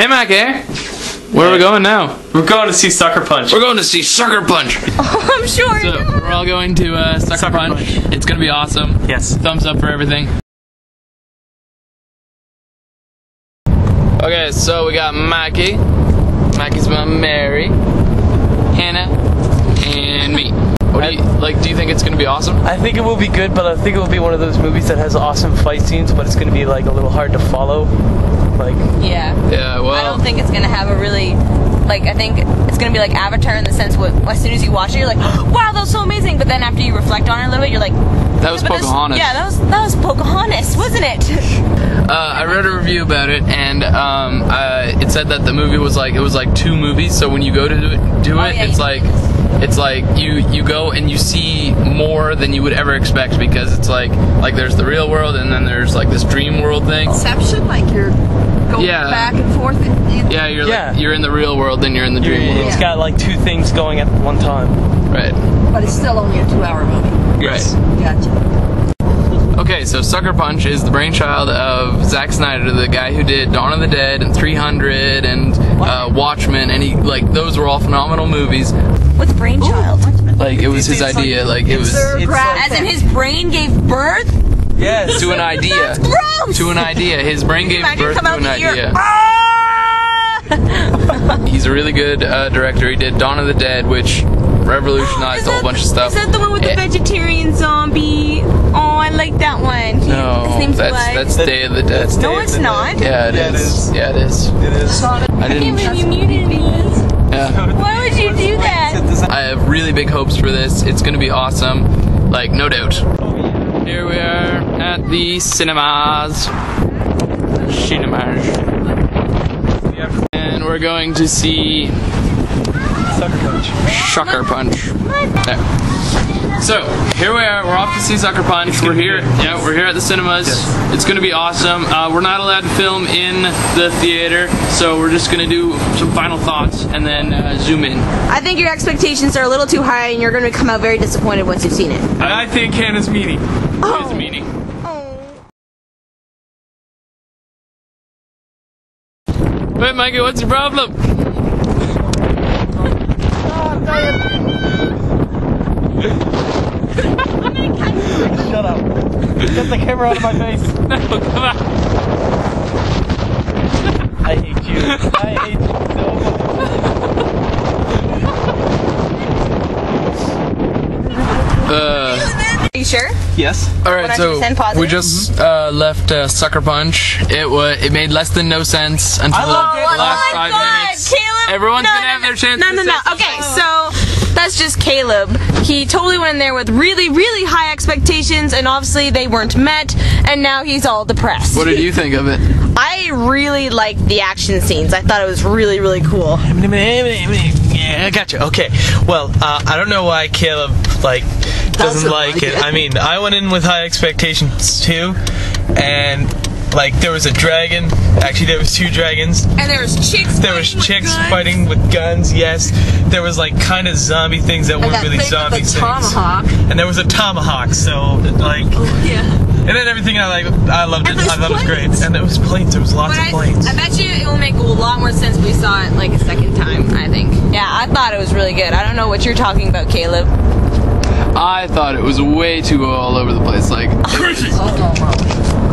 Hey, Mac, where are we going now? We're going to see Sucker Punch. We're going to see Sucker Punch. Oh, I'm sure. So we're all going to Sucker Punch. It's gonna be awesome. Yes. Thumbs up for everything. Okay, so we got Mackie. Mackie's my Mary, Hannah, and me. What do you like? Do you think it's gonna be awesome? I think it will be good, but I think it will be one of those movies that has awesome fight scenes, but it's gonna be like a little hard to follow. Like. Yeah. Yeah. Well. I don't think it's gonna have a really. Like, I think it's gonna be like Avatar in the sense what as soon as you watch it, you're like, wow, that was so amazing. But then after you reflect on it a little bit, you're like, that was Pocahontas. Yeah, that was Pocahontas, wasn't it? I read a review about it, and it said that the movie was like, it was like 2 movies. So when you go to do it, it's like you go and you see more than you would ever expect, because it's like there's the real world and then there's like this dream world thing. Inception, like you're going back and forth. Yeah, you're in the real world, then you're in the dream world. It's got like 2 things going at one time. Right. But it's still only a 2-hour movie. Yes. Right. Gotcha. Okay, so Sucker Punch is the brainchild of Zack Snyder, the guy who did Dawn of the Dead and 300 and Watchmen, and those were all phenomenal movies. What's brainchild? Like, it was his idea. Like, it was. As in his brain gave birth? Yes. To an idea. That's gross! To an idea. His brain gave birth to an idea. Ah! He's a really good director. He did Dawn of the Dead, which revolutionized a whole bunch of stuff. Is that the one with the vegetarian zombie? Oh, I like that one. No, his name's that's Day of the Dead. No, it's not. Yeah, it is. Yeah, it is. It is. I can't believe you muted me. Yeah. Why would you do that? I have really big hopes for this. It's gonna be awesome. Like, no doubt. Here we are at the cinemas. And we're going to see Sucker Punch. Sucker Punch. There. So here we are. We're off to see Sucker Punch. We're here. Yeah, we're here at the cinemas. Yes. It's going to be awesome. We're not allowed to film in the theater, so we're just going to do some final thoughts and then zoom in. I think your expectations are a little too high, and you're going to come out very disappointed once you've seen it. And I think Hannah's meanie. What is a meanie? Wait, Mikey, what's your problem? Shut up. Get the camera out of my face. No, come on. I hate you. I hate you so Are you sure? Yes. Alright, so 100% positive? we just left Sucker Punch. It made less than no sense until the last 5 minutes. Caleb! Everyone's gonna have their chance. No. Okay, so that's just Caleb. He totally went in there with really, really high expectations, and obviously they weren't met, and now he's all depressed. What did you think of it? I really liked the action scenes. I thought it was really, really cool. Yeah, I gotcha. Okay. Well, I don't know why Caleb doesn't like it. I mean, I went in with high expectations too, and there was a dragon. Actually, there was 2 dragons. And there was chicks. There was chicks fighting with guns. Yes. There was kind of zombie things that weren't really zombie things. Tomahawk. And there was a tomahawk. So yeah. And then everything I loved it. I thought it was great. And there was planes. There was lots of planes. I bet you it will make a lot more sense if we saw it a second time, I think. Yeah, I thought it was really good. I don't know what you're talking about, Caleb. I thought it was way too all over the place.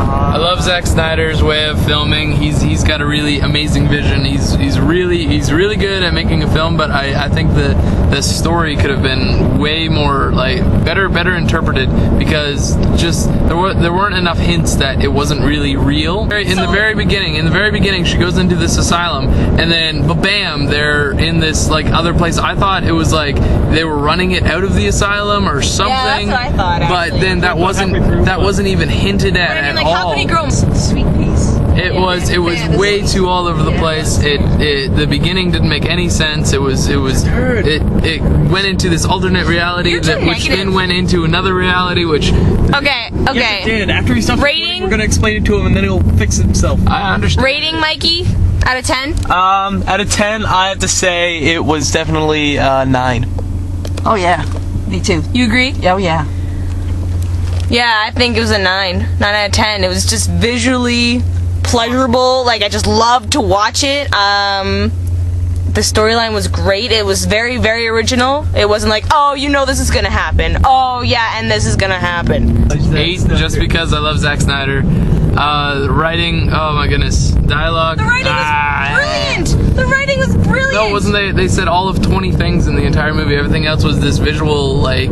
I love Zack Snyder's way of filming. He's got a really amazing vision. He's really good at making a film, but I think the story could have been way more better interpreted, because just there weren't enough hints that it wasn't really real. In the very beginning she goes into this asylum, and then bam, they're in this other place. I thought it was they were running it out of the asylum or something. Yeah, that's what I thought, actually. But then that wasn't even hinted at all. How could he grow sweet peas? It was way too all over the place. The beginning didn't make any sense. It went into this alternate reality which then went into another reality, which Okay. Yes, it did. After he stopped Rating? we're gonna explain it to him and then he'll fix it himself. I understand. Rating, Mikey, out of 10? Out of 10, I have to say it was definitely 9. Oh yeah. Me too. You agree? Oh yeah. Yeah, I think it was a 9. 9 out of 10. It was just visually pleasurable. Like, I just loved to watch it. The storyline was great. It was very, very original. It wasn't like, oh, you know this is gonna happen. Oh, yeah, and this is gonna happen. 8, just because I love Zack Snyder. Writing, oh my goodness. Dialogue. The writing was brilliant! The writing was brilliant! No, wasn't they said all of 20 things in the entire movie. Everything else was this visual, like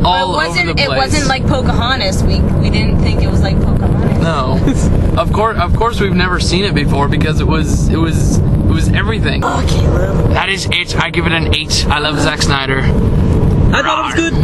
all over the place. It wasn't like Pocahontas. We didn't think it was like Pocahontas. No. Of course we've never seen it before because it was everything. Oh, Caleb. That is it. I give it an 8. I love Zack Snyder. I thought it was good.